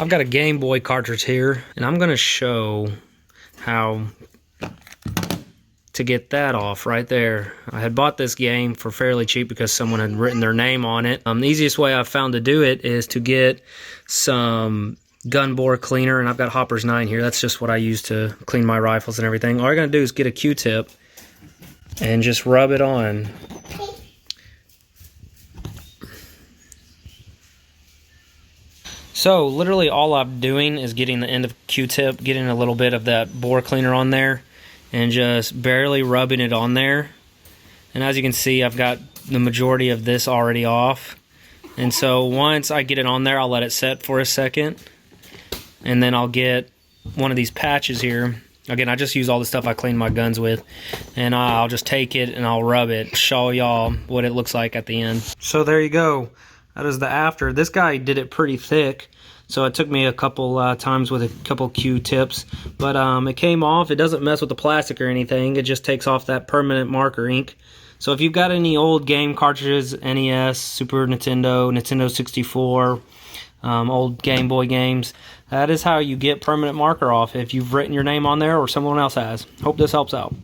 I've got a Game Boy cartridge here, and I'm going to show how to get that off right there. I had bought this game for fairly cheap because someone had written their name on it. The easiest way I've found to do it is to get some gun bore cleaner, and I've got Hopper's 9 here. That's just what I use to clean my rifles and everything. All you're going to do is get a Q-tip and just rub it on. So literally all I'm doing is getting the end of Q-tip, getting a little bit of that bore cleaner on there, and just barely rubbing it on there. And as you can see, I've got the majority of this already off. And so once I get it on there, I'll let it set for a second. And then I'll get one of these patches here. Again, I just use all the stuff I clean my guns with. And I'll just take it and I'll rub it, show y'all what it looks like at the end. So there you go. That is the after. This guy did it pretty thick, so it took me a couple times with a couple Q-tips, but it came off. It doesn't mess with the plastic or anything. It just takes off that permanent marker ink. So if you've got any old game cartridges, NES, Super Nintendo, Nintendo 64, old Game Boy games, that is how you get permanent marker off if you've written your name on there or someone else has. Hope this helps out.